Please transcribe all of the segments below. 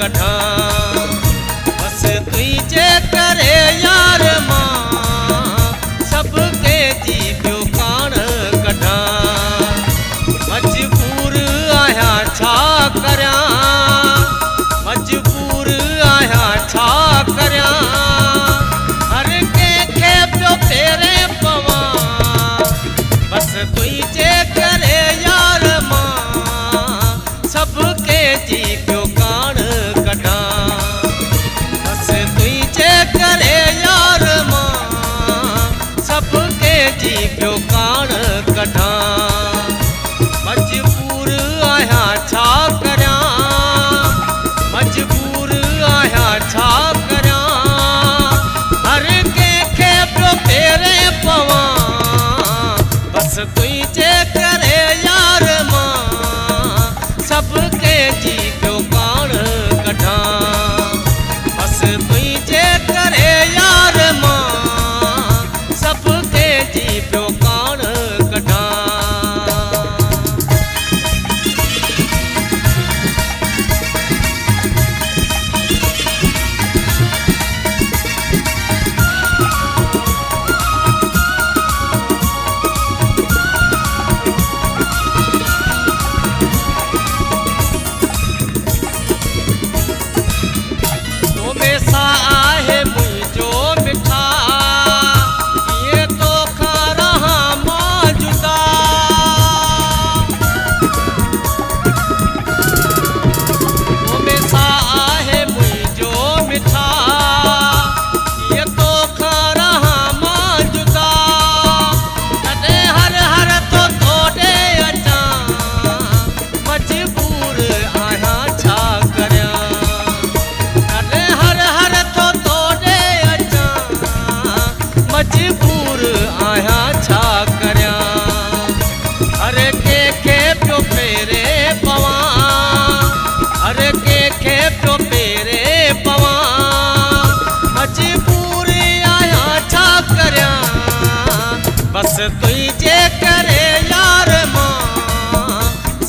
कढां बस तुझे करे यार मां सबके जी पियो कान कढां मजबूर आहियां छा करियां मजबूर आहियां छा करियां हर कंहिंखे पियो फेरे पवां बस तुझे करे यार मां सबके जी पियो कान कढां बस तुझे करे यार मां सबके जी पियो कान कढां मजबूर आहियां छा करियां मजबूर आहियां छा करियां हर कंहिंखे पियो फेरे पवां बस तुझे करे यार मां सबके जी पियो कान कढां बस तुझे करे यार मां सबके जी पियो कान कढां मजबूर आहियां छा करियां हर कंहिंखे पियो फेरे पवां हर कंहिंखे पियो फेरे पवां मजबूर आहियां छा करियां बस तुझे करे यार मां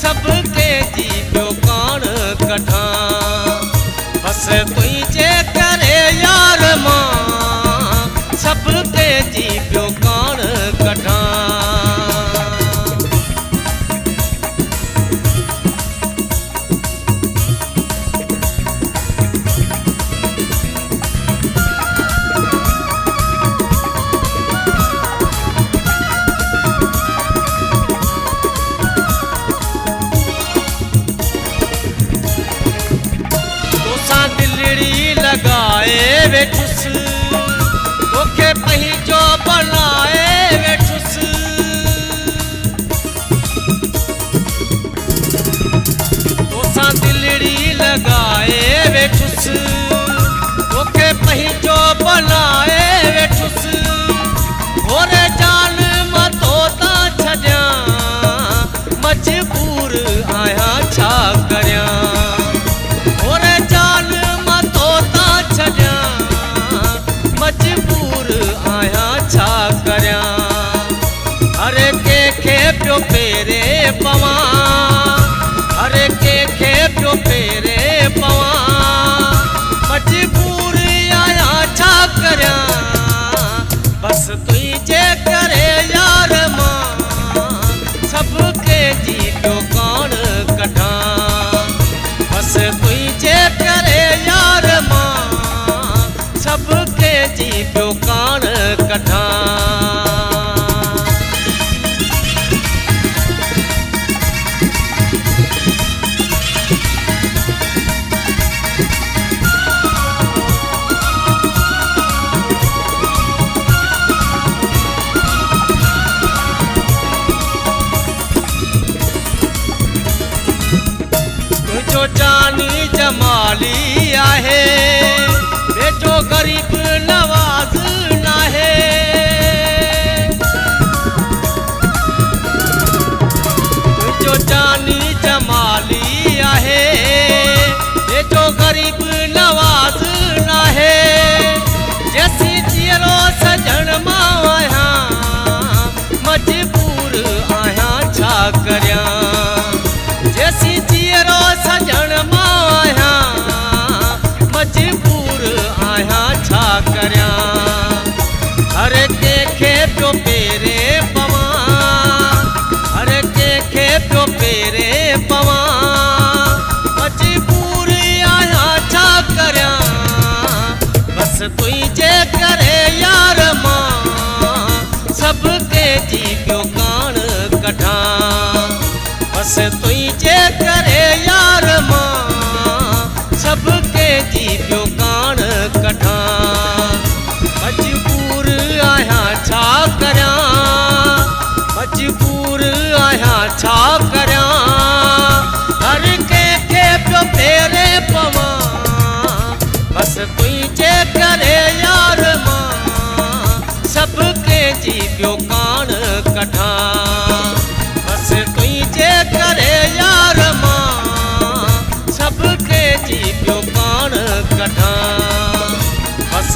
सबके जी पियो कान कढां बस तुझे करे यार मां सबके जी पियो कान कढां तोसां दिलड़ी लगाए वेठुस तोखे पंहिंजो बनाए वेठुस तोसां दिलड़ी लगाए वेठुस तोखे पंहिंजो बनाए वेठुस होरे जान मां तो तां छॾियां मजबूर आहियां छा करियां होरे जान मां तो तां छॾियां मजबूर आहियां छा करियां हर कंहिंखे पियो फेरे पवां हर कंहिंखे पियो फेरे पवां मजबूर आहियां छा करियां बस तुझे करे यार मां सबके जी पियो कान कढां बस तुझे करे यार मां सबके जी पियो कान कढां तुझो जानी जमाली आहे बेटो गरीब नवाज नाहे तुझो जानी जमाली आहे बेटो गरीब नवाज नाहे जैसी जीरो सजण मां आहियां मजबूर आहियां छा करियां जैसी जीरो सजण मां आहियां तुंहिंजे करे यार मां सबके जी पियो कान कढां बस तुंहिंजे करे यार मां सबके जी पियो कान कढां मजबूर आहियां छा करियां मजबूर आहियां छा करियां हर कंहिंखे पियो फेरे पवां बस तुंहिंजे करे यार मां सबके जी पियो कान कढां बस तुंहिंजे करे यार मां सबके जी पियो कान कढां बस